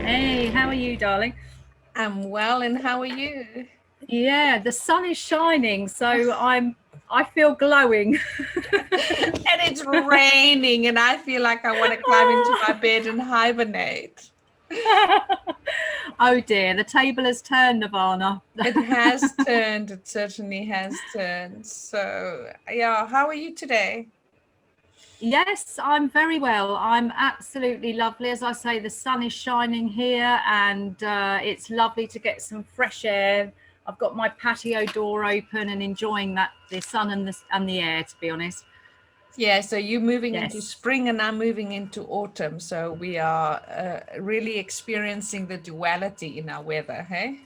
Hey, how are you, darling? I'm well, and how are you? Yeah, the sun is shining, so I feel glowing. And it's raining, and I feel like I want to climb into my bed and hibernate. Oh dear, the table has turned, Nirvana. It has turned, it certainly has turned. So, yeah, how are you today? Yes, I'm very well. I'm absolutely lovely. As I say, the sun is shining here, and it's lovely to get some fresh air. I've got my patio door open and enjoying the sun and the air. To be honest, Yeah, so you're moving into yes. spring and I'm moving into autumn. So we are really experiencing the duality in our weather, hey?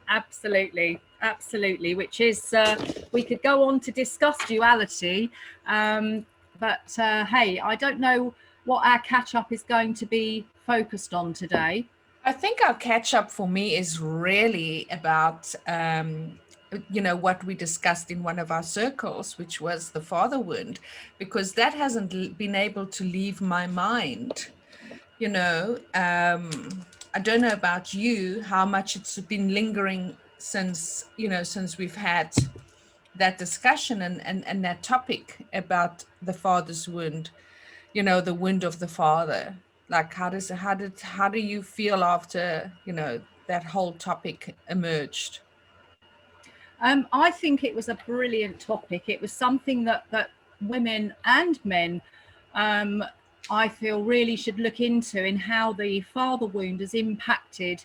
Absolutely, absolutely. Which is, we could go on to discuss duality, but hey, I don't know what our catch up is going to be focused on today. I think our catch up for me is really about, what we discussed in one of our circles, which was the father wound, because that hasn't been able to leave my mind. I don't know about you, how much it's been lingering since we've had that discussion and that topic about the father's wound, the wound of the father. Like how do you feel after that whole topic emerged? I think it was a brilliant topic. It was something that women and men, um, I feel, really should look into in how the father wound has impacted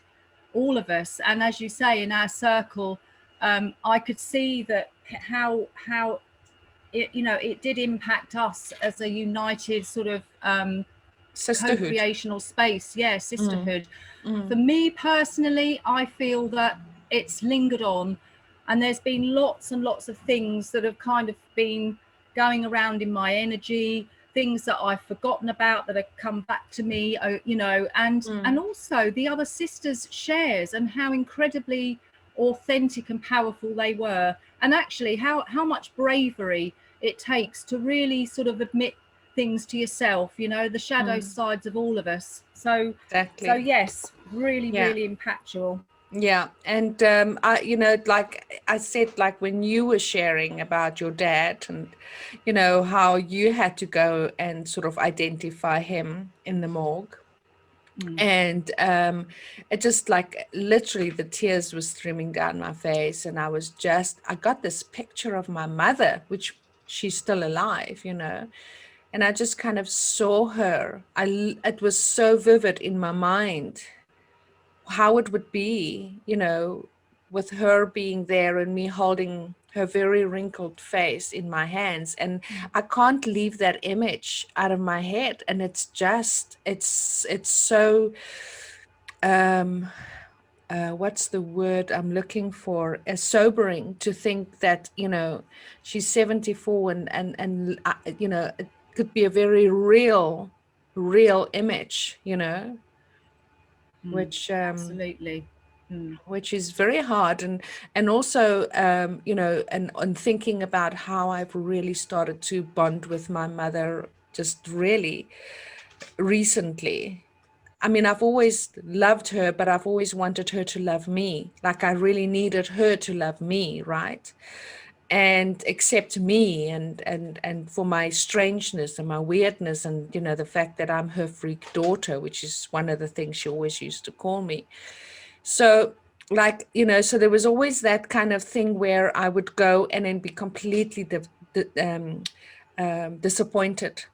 all of us. And as you say, in our circle, I could see that how it it did impact us as a united sort of Sisterhood. co-creational space. Yeah, Mm, sisterhood. For mm, me personally, I feel that it's lingered on, and there's been lots and lots of things that have kind of been going around in my energy, things that I've forgotten about that have come back to me, and mm. also the other sisters' shares and how incredibly authentic and powerful they were, and actually how much bravery it takes to really sort of admit things to yourself, the shadow Mm. sides of all of us. So Exactly. yes, really, Yeah. really impactful. Yeah, and like I said, like when you were sharing about your dad and how you had to go and sort of identify him in the morgue, Mm. and it just like literally the tears were streaming down my face, and I got this picture of my mother, which she's still alive, and I just kind of saw her. It was so vivid in my mind how it would be, with her being there and me holding her very wrinkled face in my hands. And I can't leave that image out of my head. And it's so, um, what's the word I'm looking for? Sobering to think that, she's 74 and it could be a very real image, Mm. which Absolutely. Mm. which is very hard, and also and thinking about how I've really started to bond with my mother just really recently. I mean, I've always loved her, but I've always wanted her to love me. Like I really needed her to love me, right? And accept me and for my strangeness and my weirdness, and the fact that I'm her freak daughter, which is one of the things she always used to call me. So, like, so there was always that kind of thing where I would go and then be completely disappointed,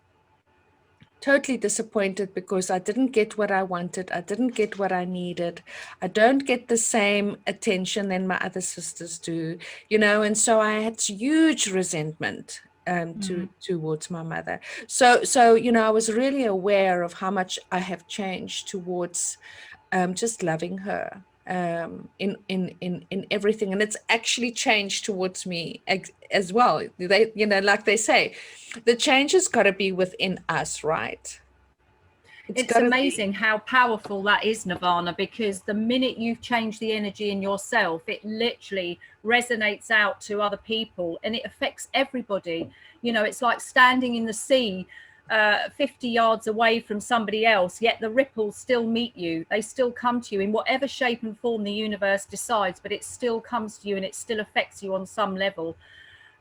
totally disappointed because I didn't get what I wanted. I didn't get what I needed. I don't get the same attention than my other sisters do, and so I had huge resentment towards my mother. So I was really aware of how much I have changed towards just loving her in everything, and it's actually changed towards me as well. They, like they say, the change has got to be within us, right? It's It's got to be. amazing how powerful that is, Nirvana, because the minute you've changed the energy in yourself, it literally resonates out to other people and it affects everybody. It's like standing in the sea 50 yards away from somebody else, yet the ripples still meet you. They still come to you in whatever shape and form the universe decides, but it still comes to you and it still affects you on some level.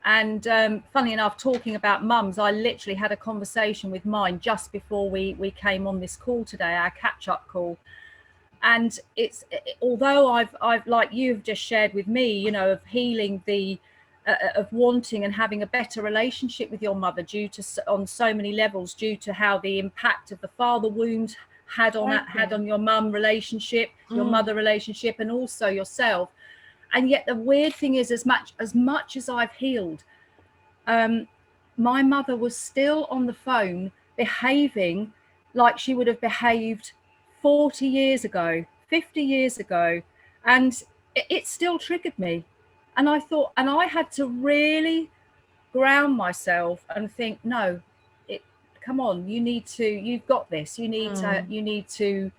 And funny enough, talking about mums, I literally had a conversation with mine just before we came on this call today, our catch-up call. And it's, although I've like you've just shared with me, you know, of healing the of wanting and having a better relationship with your mother due to, on so many levels, due to how the impact of the father wound had on your mum relationship, your mother relationship, and also yourself. And yet the weird thing is, as much as I've healed, my mother was still on the phone behaving like she would have behaved 40 years ago, 50 years ago, and it still triggered me. And I thought, and I had to really ground myself and think, no, come on, you've got this, you need to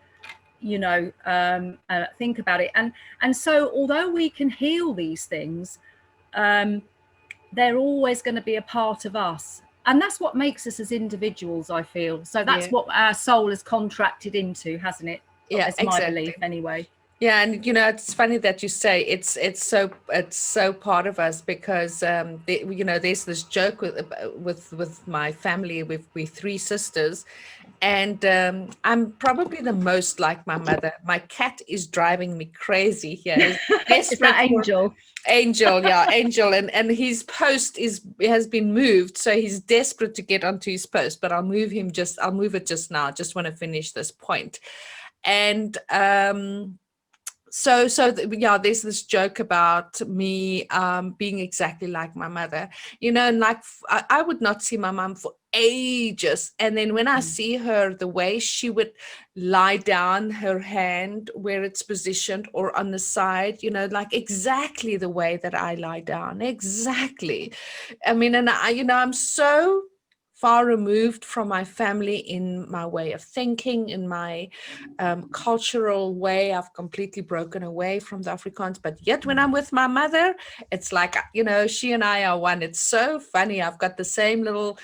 you know, think about it. And so although we can heal these things, they're always going to be a part of us, and that's what makes us as individuals, I feel. So that's what our soul has contracted into, hasn't it? Yeah, that's my belief anyway. Yeah, and you know, it's funny that you say it's so part of us, because you know, there's this joke with my family. We three sisters, and I'm probably the most like my mother. My cat is driving me crazy here. Is that Angel? Angel, yeah, Angel, and his post has been moved, so he's desperate to get onto his post. But I'll move it just now. Just want to finish this point, and so yeah, there's this joke about me being exactly like my mother, you know, and like I would not see my mom for ages, and then when I see her, the way she would lie down, her hand where it's positioned or on the side, you know, like exactly the way that I lie down, exactly. I mean, and I, you know, I'm so far removed from my family in my way of thinking, in my cultural way. I've completely broken away from the Afrikaans, but yet when I'm with my mother, it's like, you know, she and I are one. It's so funny. I've got the same little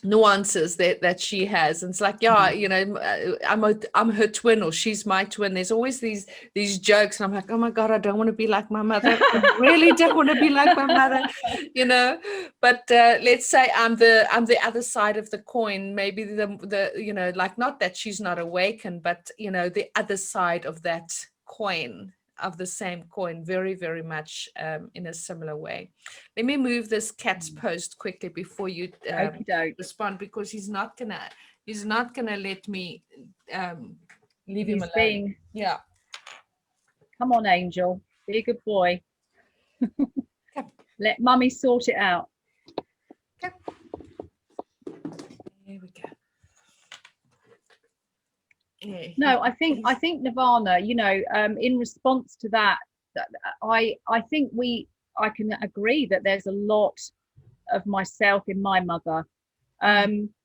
nuances that she has, and it's like, yeah, you know, I'm her twin, or she's my twin. There's always these jokes, and I'm like, oh my god, I don't want to be like my mother. I really don't want to be like my mother, you know. But let's say I'm the other side of the coin, maybe the you know, like, not that she's not awakened, but you know, the other side of that coin, of the same coin, very, very much in a similar way. Let me move this cat's post quickly before you respond, because he's not gonna let me leave him alone. Yeah. Come on, Angel, be a good boy. Let mummy sort it out. Okay. Here we go. Yeah, no, I think Nirvana, you know, in response to that, I think I can agree that there's a lot of myself in my mother.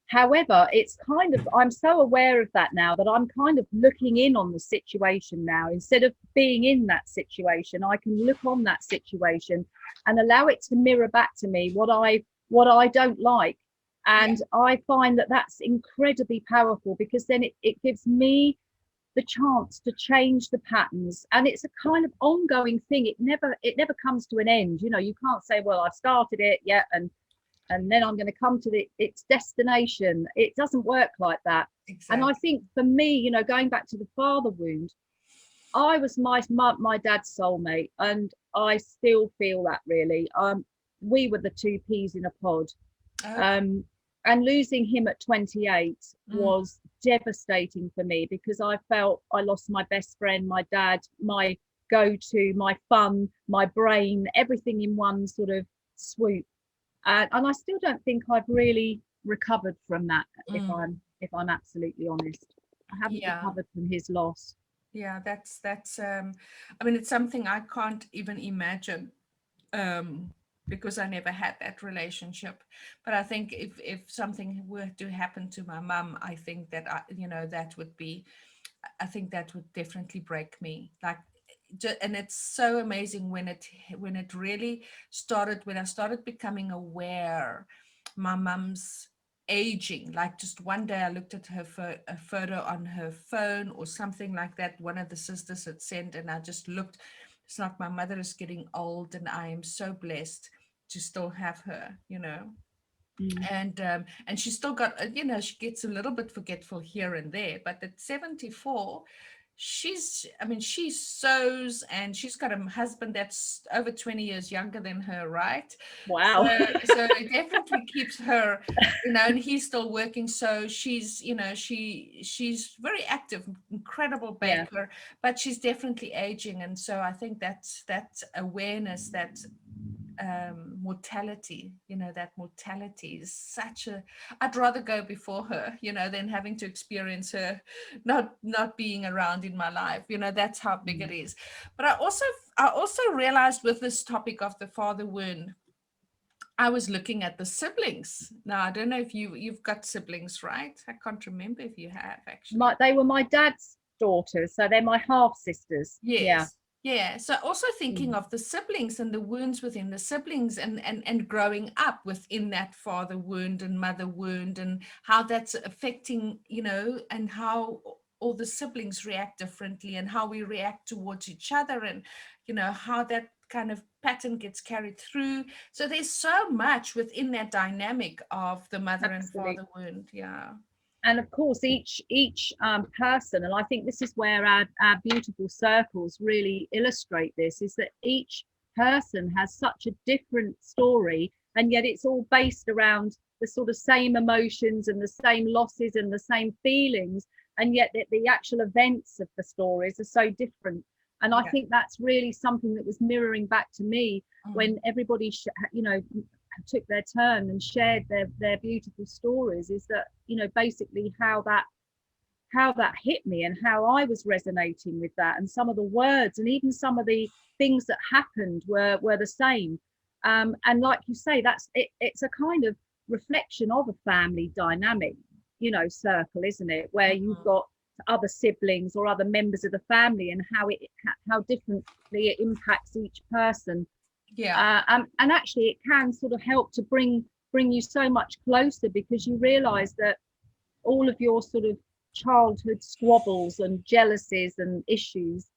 However, it's kind of, I'm so aware of that now that I'm kind of looking in on the situation now. Instead of being in that situation, I can look on that situation and allow it to mirror back to me what I don't like. And I find that that's incredibly powerful, because then it gives me the chance to change the patterns, and it's a kind of ongoing thing. It never comes to an end. You know, you can't say, well, I've started it yet, and then I'm going to come to its destination. It doesn't work like that. Exactly. And I think for me, you know, going back to the father wound, I was my dad's soulmate, and I still feel that, really. We were the two peas in a pod. And losing him at 28 was devastating for me, because I felt I lost my best friend, my dad, my go-to, my fun, my brain, everything in one sort of swoop. And I still don't think I've really recovered from that, if I'm absolutely honest. I haven't recovered from his loss. Yeah, that's I mean, it's something I can't even imagine, because I never had that relationship. But I think if something were to happen to my mum, I think that I think that would definitely break me. Like, and it's so amazing when it really started, when I started becoming aware my mum's aging. Like just one day I looked at her a photo on her phone or something like that, one of the sisters had sent, and I just looked. It's like my mother is getting old, and I am so blessed to still have her, you know. Mm. And she's still got, you know, she gets a little bit forgetful here and there, but at 74, I mean, she sews, and she's got a husband that's over 20 years younger than her, right? Wow. So it definitely keeps her, you know, and he's still working. So she's, you know, she's very active, incredible Yeah, baker, but she's definitely aging. And so I think that awareness that mortality, you know, that mortality is such a, I'd rather go before her, you know, than having to experience her not being around in my life, you know. That's how big it is. But I also realized with this topic of the father wound, I was looking at the siblings. Now I don't know if you've got siblings, right? I can't remember if you have actually. they were my dad's daughters, so they're my half sisters. Yeah. Yes. Yeah. So also thinking Mm. of the siblings and the wounds within the siblings, and growing up within that father wound and mother wound, and how that's affecting, you know, and how all the siblings react differently, and how we react towards each other, and, you know, how that kind of pattern gets carried through. So there's so much within that dynamic of the mother and Absolutely. father wound. Yeah. And of course, each person, and I think this is where our beautiful circles really illustrate this, is that each person has such a different story, and yet it's all based around the sort of same emotions and the same losses and the same feelings, and yet the actual events of the stories are so different. And I Yeah. think that's really something that was mirroring back to me Mm. when everybody you know, took their turn and shared their beautiful stories, is that, you know, basically how that hit me and how I was resonating with that, and some of the words and even some of the things that happened were the same. And like you say, that's it, it's a kind of reflection of a family dynamic, you know, circle, isn't it, where you've Mhm. got other siblings or other members of the family, and how differently it impacts each person. Yeah. And actually it can sort of help to bring you so much closer, because you realize that all of your sort of childhood squabbles and jealousies and issues,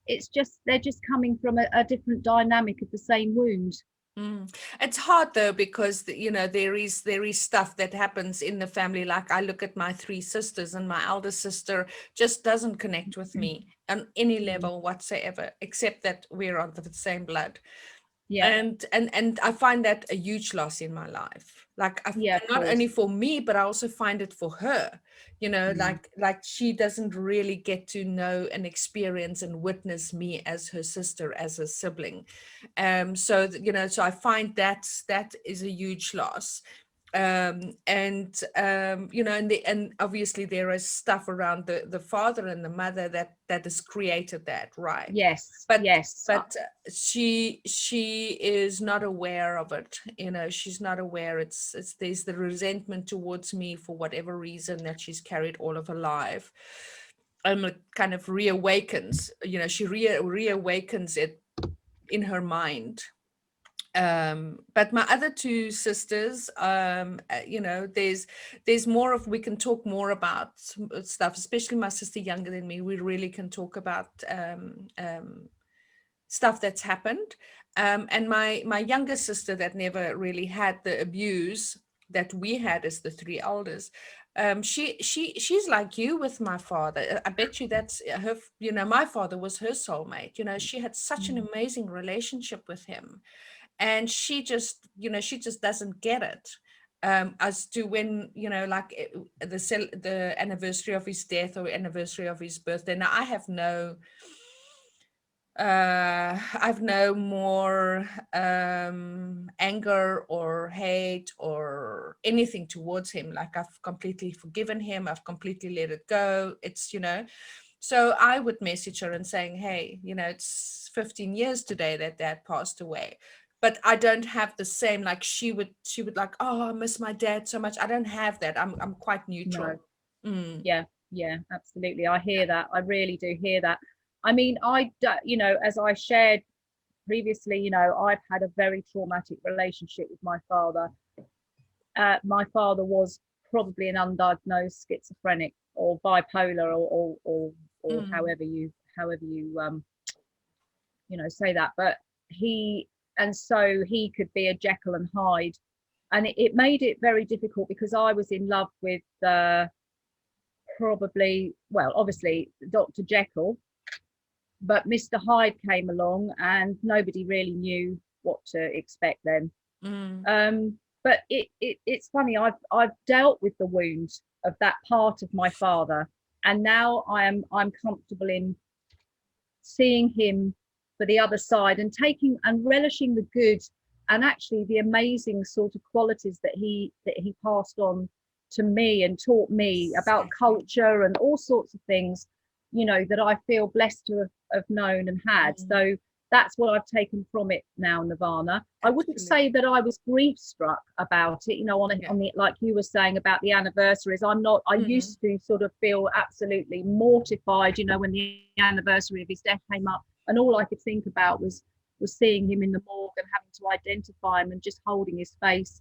it's just they're just coming from a different dynamic of the same wound. Mm. It's hard though, because you know, there is stuff that happens in the family. Like I look at my three sisters, and my elder sister just doesn't connect with me on any Mm. level whatsoever, except that we're of the same blood. Yeah, And I find that a huge loss in my life. Like yeah, of and not only course. for me, but I also find it for her. You know, Mm. like she doesn't really get to know and experience and witness me as her sister, as a sibling. So you know, so I find that is a huge loss. And you know, and obviously there is stuff around the father and the mother that has created that, right? Yes, but yes. but she is not aware of it, you know. She's not aware. It's There's the resentment towards me for whatever reason that she's carried all of her life. It kind of reawakens, you know, she reawakens it in her mind. But my other two sisters, you know, there's more of, we can talk more about stuff, especially my sister younger than me. We really can talk about stuff that's happened. And my younger sister, that never really had the abuse that we had as the three elders, she's like you with my father. I bet you that's her. You know, my father was her soulmate. You know, she had such an Mm. amazing relationship with him, and she just, you know, she just doesn't get it. As to when, you know, like the anniversary of his death or anniversary of his birthday. Now I've no more anger or hate or anything towards him. Like I've completely forgiven him. I've completely let it go. It's, you know, so I would message her and saying, hey, you know, it's 15 years today that dad passed away. But I don't have the same, like she would like, oh, I miss my dad so much. I don't have that. I'm quite No. neutral. Mm, Yeah, yeah, absolutely. I hear that. I really do hear that. I mean, you know, as I shared previously, you know, I've had a very traumatic relationship with my father. my father was probably an undiagnosed schizophrenic or bipolar, or Mm, however you say that. But he and so he could be a Jekyll and Hyde, and it made it very difficult because I was in love with probably, well, obviously Dr. Jekyll, but Mr. Hyde came along and nobody really knew what to expect then. mm, But it's funny, I've dealt with the wound of that part of my father, and now I'm comfortable in seeing him for the other side and taking and relishing the good and actually the amazing sort of qualities that he passed on to me and taught me about exactly. culture and all sorts of things, that I feel blessed to have known and had. Mm, So that's what I've taken from it now, Nirvana. I wouldn't say absolutely. that I was grief struck about it, Yeah. on the, like you were saying about the anniversaries. I'm not. I Mm, used to sort of feel absolutely mortified, when the anniversary of his death came up, and all I could think about was seeing him in the morgue and having to identify him and just holding his face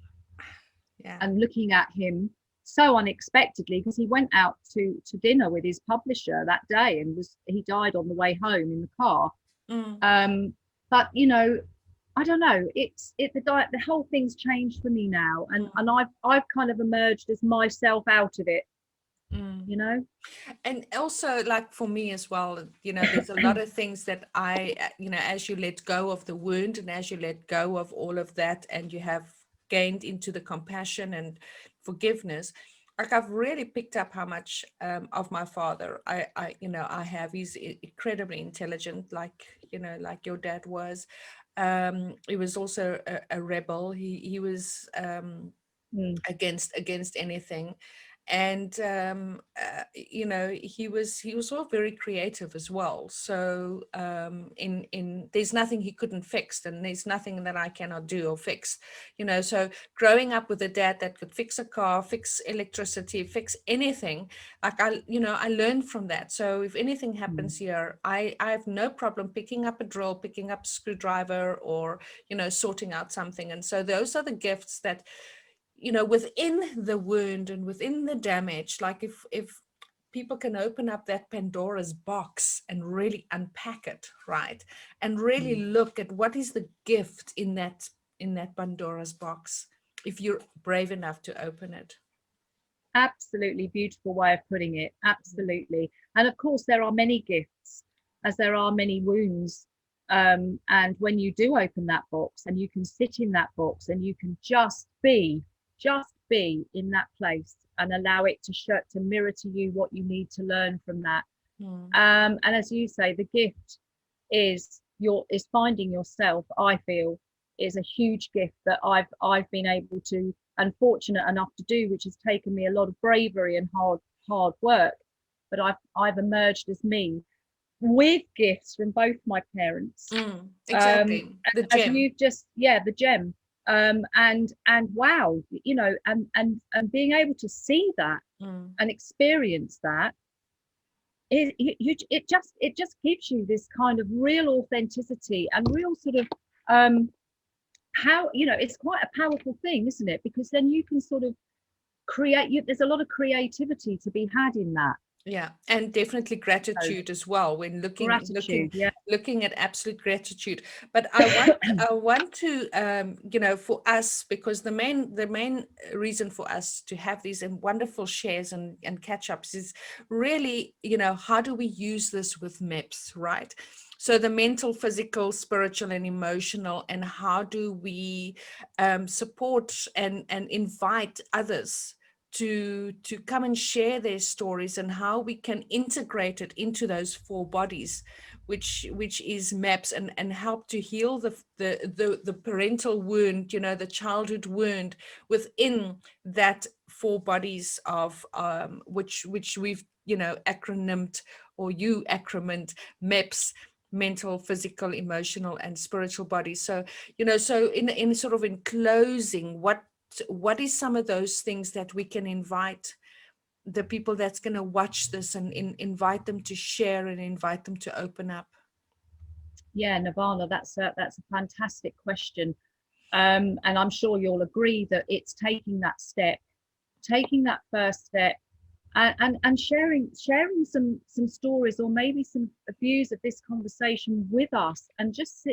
yeah. and looking at him so unexpectedly, because he went out to dinner with his publisher that day and he died on the way home in the car. Mm, But I don't know. The whole thing's changed for me now, and mm, I've kind of emerged as myself out of it. mm. You know. And also, like for me as well, there's a lot of things that as you let go of the wound and as you let go of all of that and you have gained into the compassion and forgiveness, like I've really picked up how much of my father I have. He's incredibly intelligent, like your dad was. He was also a rebel. He was Mm, against anything, and he was all very creative as well. So in there's nothing he couldn't fix, and there's nothing that I cannot do or fix. So growing up with a dad that could fix a car, fix electricity, fix anything, like I learned from that. So if anything mm, happens here, I have no problem picking up a drill, picking up a screwdriver, or sorting out something. And so those are the gifts that within the wound and within the damage, like if people can open up that Pandora's box and really unpack it, right, and really mm. look at what is the gift in that Pandora's box, if you're brave enough to open it. Absolutely beautiful way of putting it. Absolutely. And of course, there are many gifts, as there are many wounds. And when you do open that box and you can sit in that box and you can just be in that place and allow it to mirror to you what you need to learn from that. Mm, And as you say, the gift is finding yourself. I feel is a huge gift that I've been able to and fortunate enough to do, which has taken me a lot of bravery and hard work. But I've emerged as me with gifts from both my parents. exactly, the As gem. you've just, yeah, the gem. And wow, and being able to see that Mm, and experience that, it just gives you this kind of real authenticity and real sort of how it's quite a powerful thing, isn't it? Because then you can sort of there's a lot of creativity to be had in that. yeah, and definitely So gratitude as well when looking gratitude, looking yeah. looking at absolute gratitude. But I want to for us, because the main reason for us to have these wonderful shares and catch ups is really, how do we use this with MEPS, right? So the mental, physical, spiritual, and emotional, and how do we support and invite others to come and share their stories, and how we can integrate it into those four bodies, which is MEPS, and help to heal the parental wound, the childhood wound within that four bodies of which we've acronymed, or you acronymed MEPS: mental, physical, emotional, and spiritual bodies. So so in sort of in closing, what is some of those things that we can invite the people that's going to watch this, and invite them to share and invite them to open up? Yeah, Nirvana, that's a fantastic question. And I'm sure you'll agree that it's taking that step, taking that first step, and sharing some stories, or maybe some views of this conversation with us, and just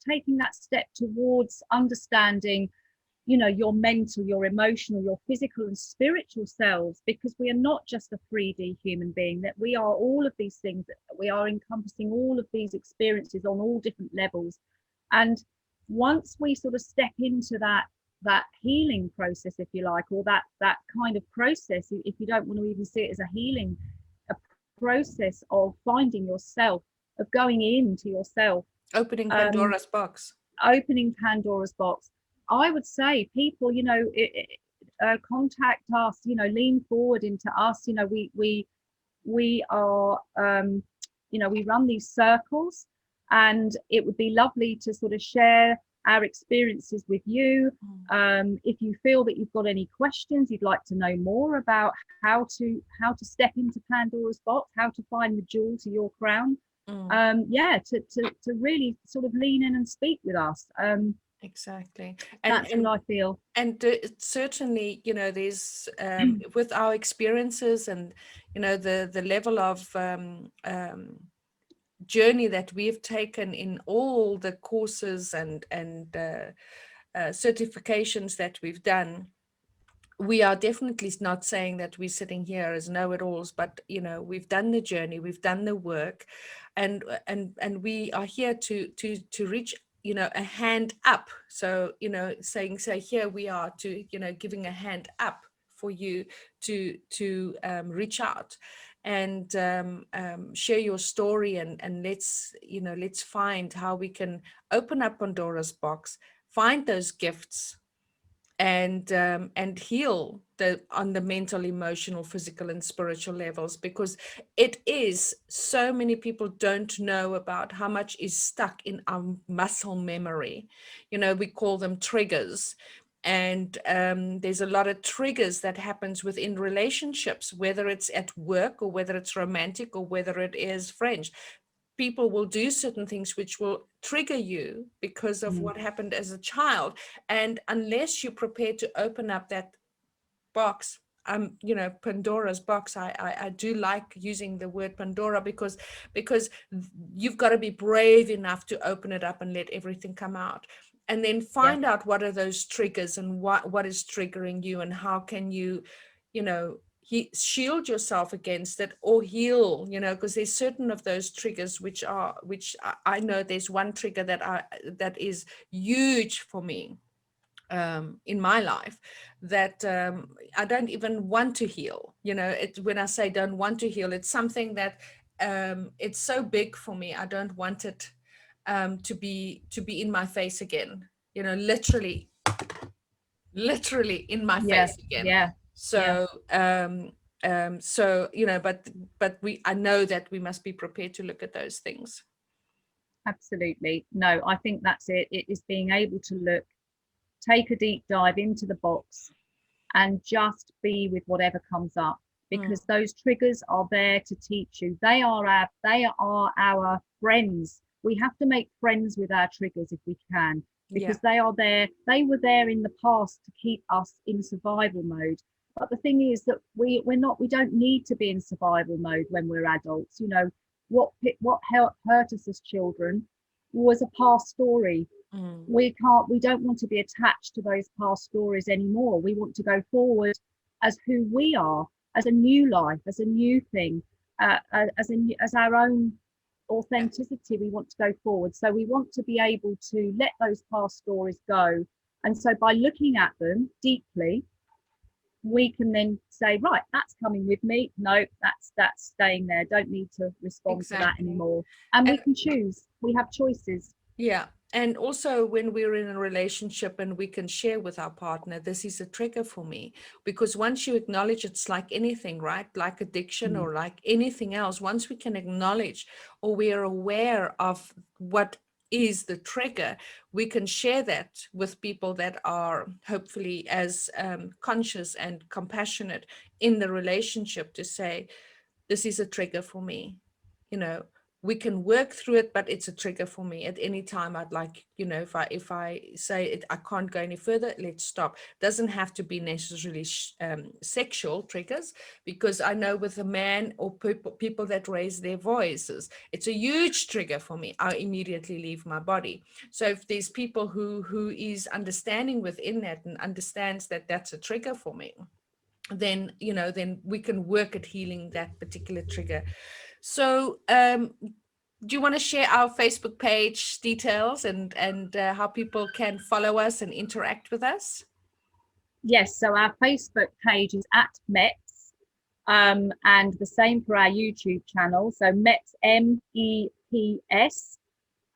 taking that step towards understanding, you know, your mental, your emotional, your physical and spiritual selves, because we are not just a 3D human being, that we are all of these things, that we are encompassing all of these experiences on all different levels. And once we sort of step into that healing process, if you like, or that kind of process, if you don't want to even see it as a healing, a process of finding yourself, of going into yourself, Opening um, Pandora's box. opening Pandora's box. I would say people, you know, contact us, you know, lean forward into us. You know, we are, you know, we run these circles, and it would be lovely to sort of share our experiences with you. If you feel that you've got any questions, you'd like to know more about how to step into Pandora's box, how to find the jewel to your crown, yeah, to really sort of lean in and speak with us. Exactly. That's what I feel. And certainly, you know, there's with our experiences and, you know, the level of journey that we've taken in all the courses and certifications that we've done, we are definitely not saying that we're sitting here as know-it-alls, but you know, we've done the journey, we've done the work, and we are here to reach, you know, a hand up. So, you know, saying, so here we are, to, you know, giving a hand up for you to reach out and share your story, and let's, you know, let's find how we can open up Pandora's box, find those gifts, and heal the on the mental, emotional, physical, and spiritual levels, because it is, so many people don't know about how much is stuck in our muscle memory. You know, we call them triggers, and there's a lot of triggers that happens within relationships, whether it's at work or whether it's romantic or whether it is friends. People will do certain things which will trigger you because of Mm. what happened as a child. And unless you're prepared to open up that box, you know, Pandora's box, I do like using the word Pandora, because you've got to be brave enough to open it up and let everything come out, and then Yeah, find out what are those triggers and what is triggering you, and how can you, you know, shield yourself against it or heal, you know, because there's certain of those triggers which I know there's one trigger that is huge for me in my life, that I don't even want to heal. You know, when I say don't want to heal, it's something that it's so big for me. I don't want it to be in my face again. You know, literally in my yeah, face again. yeah, yeah, So you know, but I know that we must be prepared to look at those things. absolutely. No, I think that's it. It is being able to look, take a deep dive into the box, and just be with whatever comes up, Mm, because those triggers are there to teach you. They are our friends. We have to make friends with our triggers if we can, yeah. because they were there in the past to keep us in survival mode. But the thing is that we don't need to be in survival mode when we're adults. You know, what hurt us as children was a past story. Mm, We don't want to be attached to those past stories anymore. We want to go forward as who we are, as a new life, as a new thing, as our own yeah. authenticity. We want to go forward, so we want to be able to let those past stories go. And so by looking at them deeply, we can then say, right, that's coming with me. No, that's staying there. Don't need to respond to that Exactly. anymore. And we And can choose. We have choices. yeah. And also when we're in a relationship and we can share with our partner, this is a trigger for me. Because once you acknowledge, it's like anything, right? Like addiction Mm. or like anything else. Once we can acknowledge, or we are aware of what is the trigger, we can share that with people that are hopefully as conscious and compassionate in the relationship, to say, this is a trigger for me. You know, we can work through it, but it's a trigger for me. At any time, I'd like, you know, if I say it, I can't go any further, let's stop. Doesn't have to be necessarily sexual triggers, because I know with a man or people that raise their voices, it's a huge trigger for me. I immediately leave my body. So if there's people who is understanding within that and understands that that's a trigger for me, then, you know, then we can work at healing that particular trigger. So do you want to share our Facebook page details and how people can follow us and interact with us? Yes, so our Facebook page is at MEPS, and the same for our YouTube channel. So MEPS, M.E.P.S.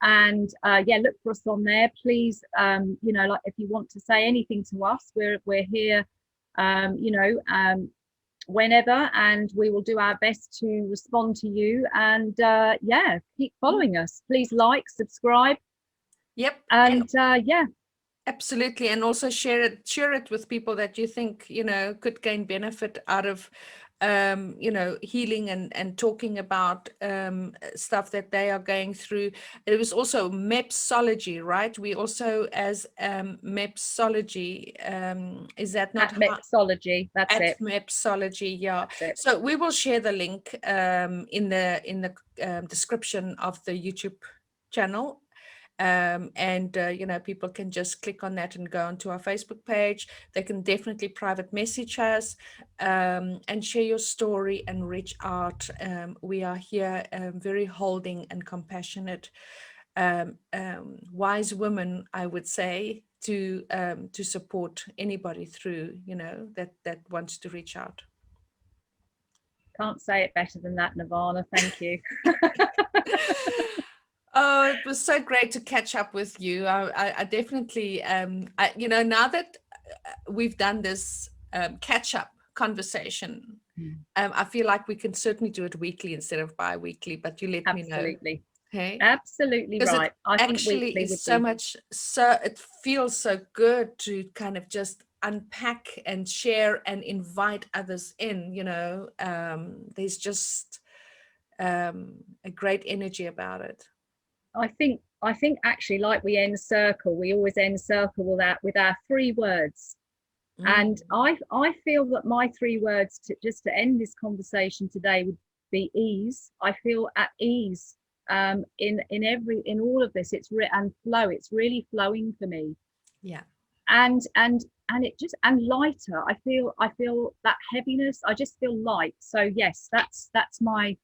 And yeah, look for us on there, please. You know, like if you want to say anything to us, we're here, you know, whenever, and we will do our best to respond to you. And yeah, keep following us. Please like, subscribe. Yep. And yeah. Absolutely. And also share it with people that you think, you know, could gain benefit out of, you know, healing and talking about stuff that they are going through. It was also MEPSology, right? We also, as MEPSology, is that not? At MEPSology, that's at it. MEPSology, yeah. That's it. So we will share the link in the description of the YouTube channel. And you know, people can just click on that and go onto our Facebook page. They can definitely private message us and share your story and reach out. We are here, very holding and compassionate, wise women, I would say, to support anybody through, you know, that wants to reach out. Can't say it better than that, Nirvana. Thank you. Oh, it was so great to catch up with you. I definitely, you know, now that we've done this catch up conversation, I feel like we can certainly do it weekly instead of bi-weekly, but you let me know. Absolutely. Hey? Absolutely right. I think actually is so much, so it feels so good to kind of just unpack and share and invite others in, you know. There's just a great energy about it. I think actually, like we always end circle with our 3 words. And I feel that my 3 words to end this conversation today would be ease. I feel at ease in all of this. And flow. It's really flowing for me. Yeah. And it just, and lighter. I feel that heaviness. I just feel light. So yes, that's my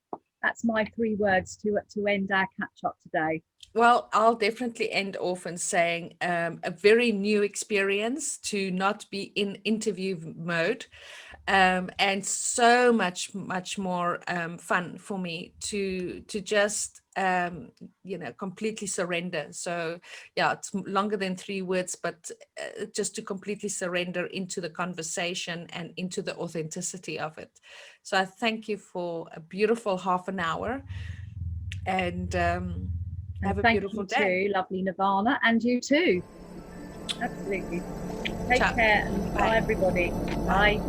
3 words to end our catch up today. Well, I'll definitely end off in saying a very new experience to not be in interview mode, and so much more fun for me to just you know, completely surrender. So yeah, it's longer than 3 words, but just to completely surrender into the conversation and into the authenticity of it. So I thank you for a beautiful half an hour, and have a beautiful day. Thank you too, lovely Nirvana, and you too. Absolutely. Take care, and bye everybody. Bye.